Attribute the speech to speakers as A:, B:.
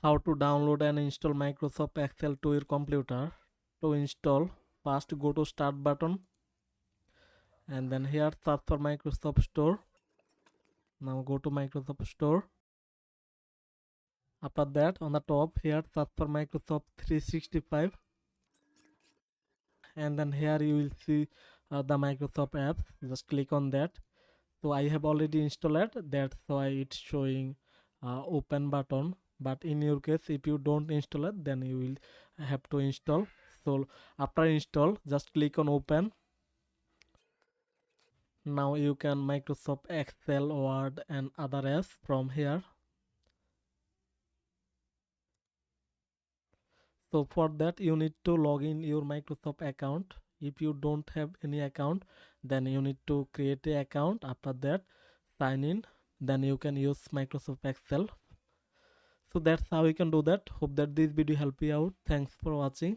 A: How to download and install Microsoft Excel to your computer. To install, first go to start button and then here search for Microsoft Store. Now go to Microsoft Store. After that, on the top here search for Microsoft 365 and then here you will see the Microsoft apps. Just click on that. So I have already installed it, that's why it's showing open button. But in your case, if you don't install it, then you will have to install. So after install, just click on open. Now you can Microsoft Excel, Word and other apps from here. So for that you need to log in your Microsoft account. If you don't have any account, then you need to create an account. After that, sign in, then you can use Microsoft Excel. So that's how you can do that. Hope that this video help you out. Thanks for watching.